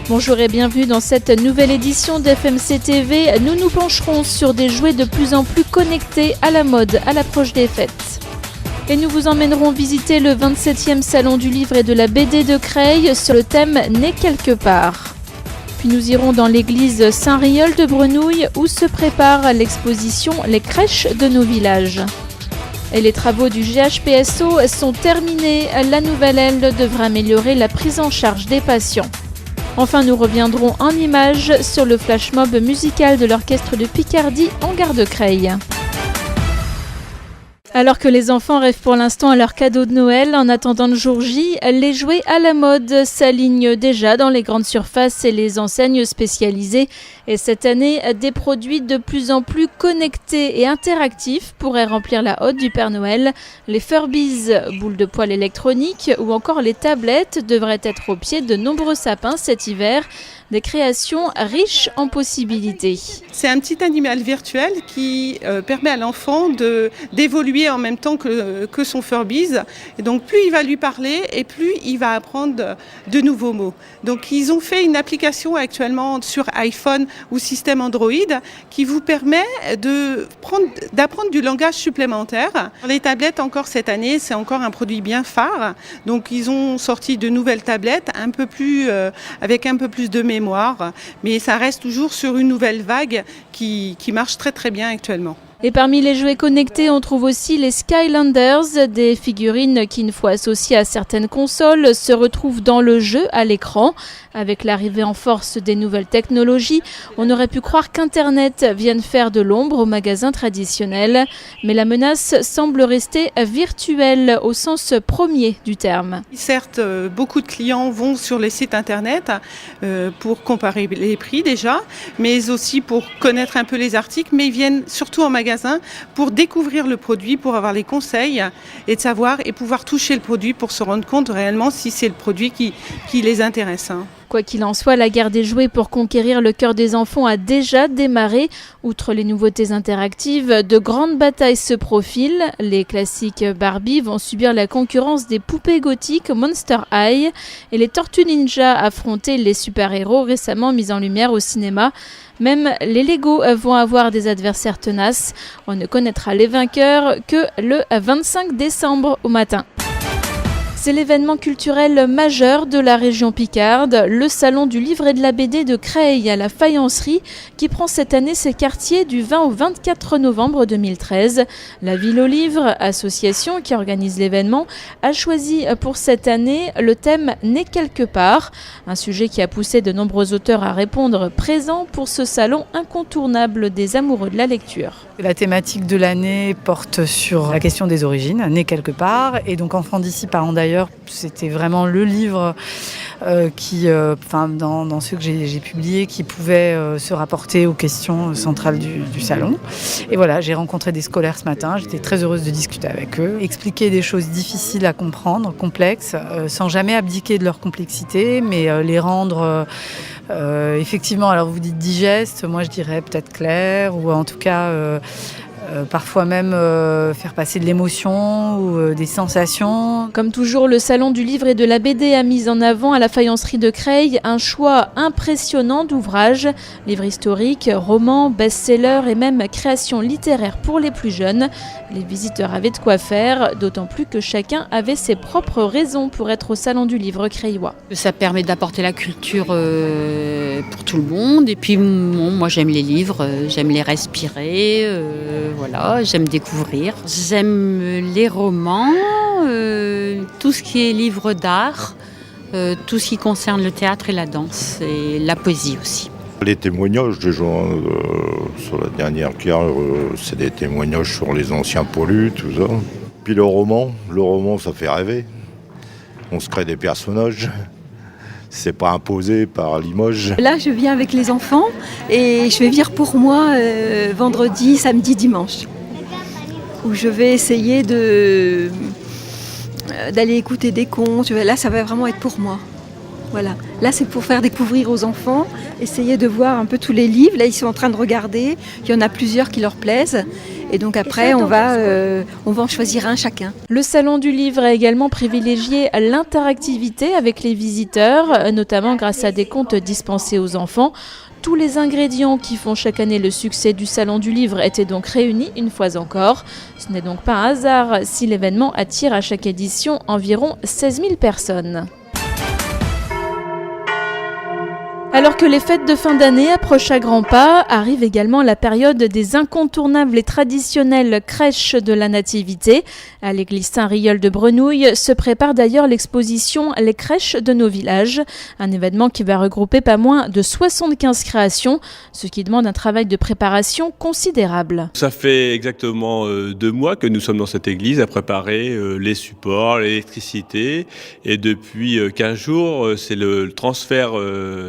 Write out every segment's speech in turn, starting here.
Bonjour et bienvenue dans cette nouvelle édition d'FMC TV. Nous nous pencherons sur des jouets de plus en plus connectés à la mode à l'approche des fêtes. Et nous vous emmènerons visiter le 27e Salon du Livre et de la BD de Creil sur le thème « Né quelque part ». Puis nous irons dans l'église Saint-Riol de Brenouille où se prépare l'exposition « Les crèches de nos villages ». Et les travaux du GHPSO sont terminés. La nouvelle aile devra améliorer la prise en charge des patients. Enfin, nous reviendrons en images sur le flash mob musical de l'orchestre de Picardie en gare de Creil. Alors que les enfants rêvent pour l'instant à leur cadeau de Noël, en attendant le jour J, les jouets à la mode s'alignent déjà dans les grandes surfaces et les enseignes spécialisées. Et cette année, des produits de plus en plus connectés et interactifs pourraient remplir la hotte du Père Noël. Les Furbies, boules de poils électroniques ou encore les tablettes devraient être au pied de nombreux sapins cet hiver. Des créations riches en possibilités. C'est un petit animal virtuel qui permet à l'enfant d'évoluer en même temps que son Furbies. Et donc plus il va lui parler et plus il va apprendre de nouveaux mots. Donc ils ont fait une application actuellement sur iPhone ou système Android qui vous permet d'apprendre du langage supplémentaire. Les tablettes encore cette année, c'est encore un produit bien phare. Donc ils ont sorti de nouvelles tablettes avec un peu plus de mémoire, mais ça reste toujours sur une nouvelle vague qui marche très très bien actuellement. Et parmi les jouets connectés, on trouve aussi les Skylanders, des figurines qui, une fois associées à certaines consoles, se retrouvent dans le jeu à l'écran. Avec l'arrivée en force des nouvelles technologies, on aurait pu croire qu'Internet vienne faire de l'ombre aux magasins traditionnels. Mais la menace semble rester virtuelle au sens premier du terme. Certes, beaucoup de clients vont sur les sites Internet pour comparer les prix déjà, mais aussi pour connaître un peu les articles, mais ils viennent surtout en magasin pour découvrir le produit, pour avoir les conseils et de savoir et pouvoir toucher le produit pour se rendre compte réellement si c'est le produit qui les intéresse. Quoi qu'il en soit, la guerre des jouets pour conquérir le cœur des enfants a déjà démarré. Outre les nouveautés interactives, de grandes batailles se profilent. Les classiques Barbie vont subir la concurrence des poupées gothiques Monster High et les Tortues Ninja affronter les super-héros récemment mis en lumière au cinéma. Même les Lego vont avoir des adversaires tenaces. On ne connaîtra les vainqueurs que le 25 décembre au matin. C'est l'événement culturel majeur de la région Picarde, le Salon du Livre et de la BD de Creil à la Faïencerie, qui prend cette année ses quartiers du 20 au 24 novembre 2013. La Ville au Livre, association qui organise l'événement, a choisi pour cette année le thème « Né quelque part », un sujet qui a poussé de nombreux auteurs à répondre présents pour ce salon incontournable des amoureux de la lecture. La thématique de l'année porte sur la question des origines, né quelque part, et donc Enfants d'ici, parents d'ailleurs, c'était vraiment le livre dans ceux que j'ai publiés, qui pouvait se rapporter aux questions centrales du salon. Et voilà, j'ai rencontré des scolaires ce matin, j'étais très heureuse de discuter avec eux, expliquer des choses difficiles à comprendre, complexes, sans jamais abdiquer de leur complexité, mais les rendre effectivement, alors vous dites digeste, moi je dirais peut-être clair, ou en tout cas parfois même faire passer de l'émotion ou des sensations. Comme toujours, le Salon du Livre et de la BD a mis en avant à la Faïencerie de Creil un choix impressionnant d'ouvrages, livres historiques, romans, best-sellers et même créations littéraires pour les plus jeunes. Les visiteurs avaient de quoi faire, d'autant plus que chacun avait ses propres raisons pour être au Salon du Livre creillois. Ça permet d'apporter la culture pour tout le monde. Et puis moi j'aime les livres, j'aime les respirer. Voilà, j'aime découvrir. J'aime les romans, tout ce qui est livre d'art, tout ce qui concerne le théâtre et la danse et la poésie aussi. Les témoignages des gens sur la dernière guerre, c'est des témoignages sur les anciens poilus, tout ça. Puis le roman ça fait rêver. On se crée des personnages. C'est pas imposé par Limoges. Là, je viens avec les enfants et je vais venir pour moi vendredi, samedi, dimanche. Où je vais essayer d'aller écouter des contes. Là, ça va vraiment être pour moi. Voilà. Là, c'est pour faire découvrir aux enfants, essayer de voir un peu tous les livres. Là, ils sont en train de regarder. Il y en a plusieurs qui leur plaisent. Et donc après, on va en choisir un chacun. Le Salon du Livre a également privilégié l'interactivité avec les visiteurs, notamment grâce à des contes dispensés aux enfants. Tous les ingrédients qui font chaque année le succès du Salon du Livre étaient donc réunis une fois encore. Ce n'est donc pas un hasard si l'événement attire à chaque édition environ 16 000 personnes. Alors que les fêtes de fin d'année approchent à grands pas, arrive également la période des incontournables et traditionnelles crèches de la Nativité. À l'église Saint-Riol de Brenouille se prépare d'ailleurs l'exposition Les crèches de nos villages, un événement qui va regrouper pas moins de 75 créations, ce qui demande un travail de préparation considérable. Ça fait exactement 2 mois que nous sommes dans cette église à préparer les supports, l'électricité, et depuis 15 jours, c'est le transfert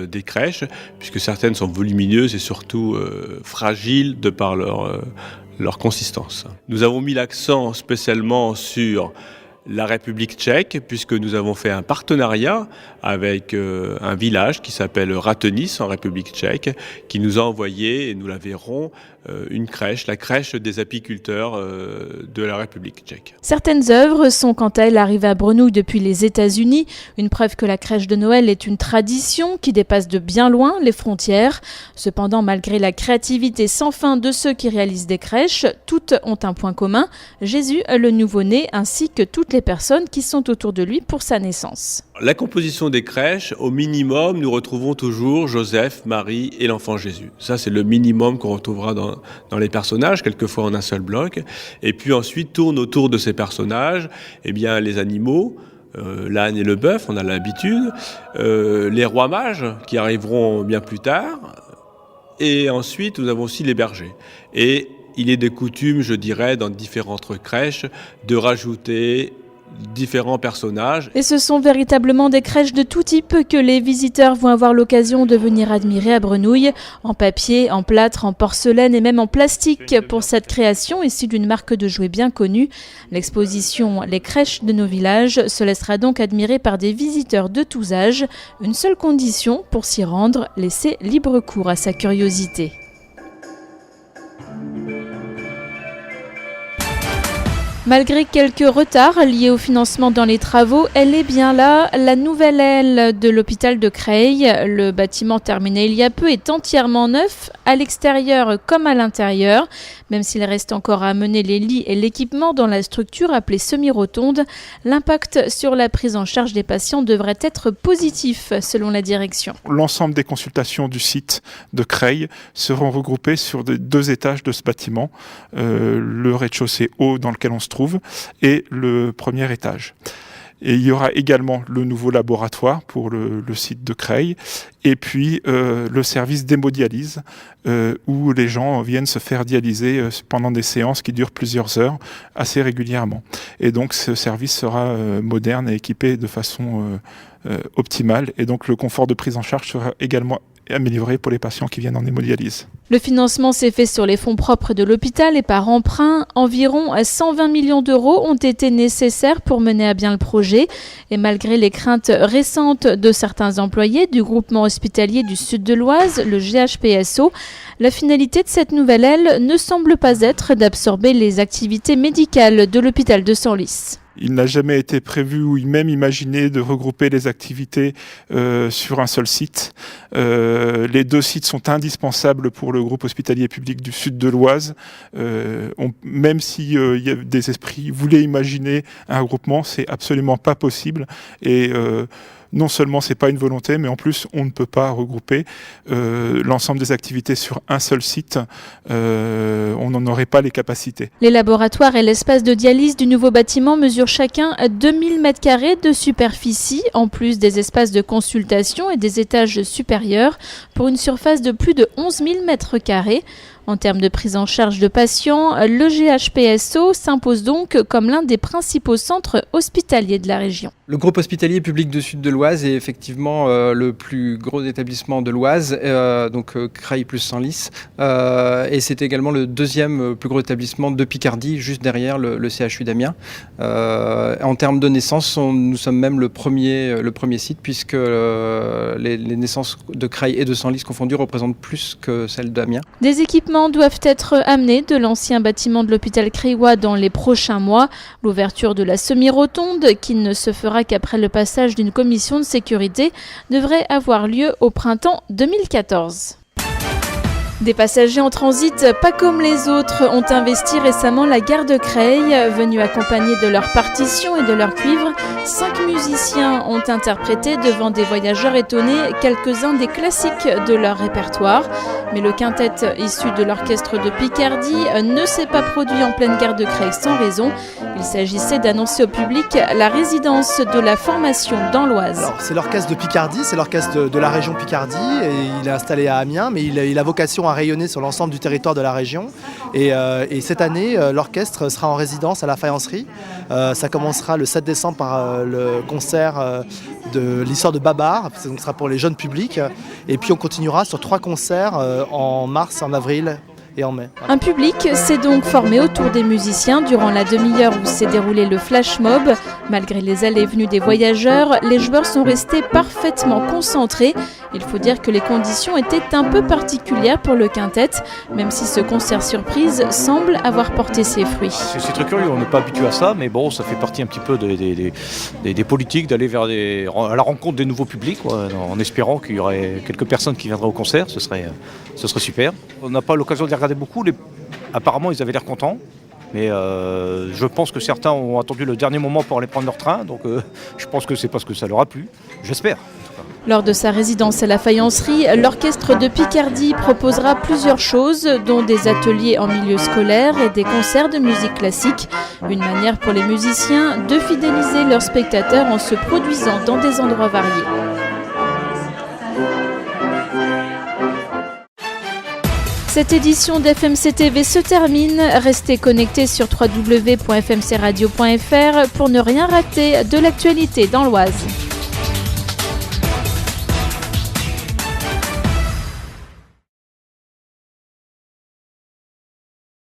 des crèches, puisque certaines sont volumineuses et surtout fragiles de par leur consistance. Nous avons mis l'accent spécialement sur la République tchèque, puisque nous avons fait un partenariat avec un village qui s'appelle Ratenice en République tchèque, qui nous a envoyé, et nous la verrons, une crèche, la crèche des apiculteurs de la République tchèque. Certaines œuvres sont quant à elles arrivées à Brenouille depuis les États-Unis, une preuve que la crèche de Noël est une tradition qui dépasse de bien loin les frontières. Cependant, malgré la créativité sans fin de ceux qui réalisent des crèches, toutes ont un point commun, Jésus, le nouveau-né, ainsi que toutes les personnes qui sont autour de lui pour sa naissance. La composition des crèches, au minimum, nous retrouvons toujours Joseph, Marie et l'enfant Jésus. Ça, c'est le minimum qu'on retrouvera dans les personnages, quelquefois en un seul bloc. Et puis ensuite, tourne autour de ces personnages les animaux, l'âne et le bœuf, on a l'habitude, les rois mages, qui arriveront bien plus tard. Et ensuite, nous avons aussi les bergers. Et il est de coutume, je dirais, dans différentes crèches, de rajouter différents personnages. Et ce sont véritablement des crèches de tout type que les visiteurs vont avoir l'occasion de venir admirer à Brenouille, en papier, en plâtre, en porcelaine et même en plastique pour cette création issue d'une marque de jouets bien connue. L'exposition Les crèches de nos villages se laissera donc admirer par des visiteurs de tous âges. Une seule condition pour s'y rendre, laisser libre cours à sa curiosité. Malgré quelques retards liés au financement dans les travaux, elle est bien là. La nouvelle aile de l'hôpital de Creil, le bâtiment terminé il y a peu, est entièrement neuf, à l'extérieur comme à l'intérieur. Même s'il reste encore à amener les lits et l'équipement dans la structure appelée semi-rotonde, l'impact sur la prise en charge des patients devrait être positif selon la direction. L'ensemble des consultations du site de Creil seront regroupées sur 2 étages de ce bâtiment, le rez-de-chaussée haut dans lequel on se trouve et le premier étage. Et il y aura également le nouveau laboratoire pour le site de Creil et puis le service d'hémodialyse où les gens viennent se faire dialyser pendant des séances qui durent plusieurs heures assez régulièrement. Et donc ce service sera moderne et équipé de façon optimale et donc le confort de prise en charge sera également amélioré pour les patients qui viennent en hémodialyse. Le financement s'est fait sur les fonds propres de l'hôpital et par emprunt. Environ 120 millions d'euros ont été nécessaires pour mener à bien le projet. Et malgré les craintes récentes de certains employés du groupement hospitalier du sud de l'Oise, le GHPSO, la finalité de cette nouvelle aile ne semble pas être d'absorber les activités médicales de l'hôpital de Senlis. Il n'a jamais été prévu ou même imaginé de regrouper les activités sur un seul site. Les 2 sites sont indispensables pour le groupe hospitalier public du sud de l'Oise. Même si il y a des esprits voulaient imaginer un regroupement, c'est absolument pas possible. Et non seulement c'est pas une volonté, mais en plus on ne peut pas regrouper l'ensemble des activités sur un seul site. On n'en aurait pas les capacités. Les laboratoires et l'espace de dialyse du nouveau bâtiment mesurent chacun 2000 m² de superficie, en plus des espaces de consultation et des étages supérieurs, pour une surface de plus de 11 000 m². En termes de prise en charge de patients, le GHPSO s'impose donc comme l'un des principaux centres hospitaliers de la région. Le groupe hospitalier public du sud de l'Oise est effectivement le plus gros établissement de l'Oise, donc Creil plus Senlis, et c'est également le 2e plus gros établissement de Picardie, juste derrière le CHU d'Amiens. En termes de naissance, nous sommes même le premier site, puisque les naissances de Creil et de Senlis confondues représentent plus que celles d'Amiens. Des équipements équipements doivent être amenés de l'ancien bâtiment de l'hôpital Criois dans les prochains mois. L'ouverture de la semi-rotonde, qui ne se fera qu'après le passage d'une commission de sécurité, devrait avoir lieu au printemps 2014. Des passagers en transit pas comme les autres ont investi récemment la gare de Creil. Venus accompagnés de leurs partitions et de leurs cuivres, 5 musiciens ont interprété devant des voyageurs étonnés quelques-uns des classiques de leur répertoire. Mais le quintet issu de l'orchestre de Picardie ne s'est pas produit en pleine gare de Creil sans raison. Il s'agissait d'annoncer au public la résidence de la formation dans l'Oise. Alors, c'est l'orchestre de Picardie, c'est l'orchestre de la région Picardie. Et il est installé à Amiens, mais il a vocation à rayonner sur l'ensemble du territoire de la région. Et cette année, l'orchestre sera en résidence à la Faïencerie. Ça commencera le 7 décembre par le concert de l'histoire de Babar, ce sera pour les jeunes publics. Et puis on continuera sur 3 concerts en mars, en avril et en mai. Voilà. Un public s'est donc formé autour des musiciens durant la demi-heure où s'est déroulé le flash mob. Malgré les allées et venues des voyageurs, les joueurs sont restés parfaitement concentrés. Il faut dire que les conditions étaient un peu particulières pour le quintet, même si ce concert surprise semble avoir porté ses fruits. C'est très curieux, on n'est pas habitué à ça, mais bon, ça fait partie un petit peu des politiques d'aller à la rencontre des nouveaux publics, quoi, en espérant qu'il y aurait quelques personnes qui viendraient au concert, ce serait super. On n'a pas l'occasion de les regarder beaucoup, apparemment ils avaient l'air contents. Mais je pense que certains ont attendu le dernier moment pour aller prendre leur train, donc je pense que c'est parce que ça leur a plu, j'espère. Lors de sa résidence à la Faïencerie, l'orchestre de Picardie proposera plusieurs choses, dont des ateliers en milieu scolaire et des concerts de musique classique. Une manière pour les musiciens de fidéliser leurs spectateurs en se produisant dans des endroits variés. Cette édition d'FMC TV se termine. Restez connectés sur www.fmcradio.fr pour ne rien rater de l'actualité dans l'Oise.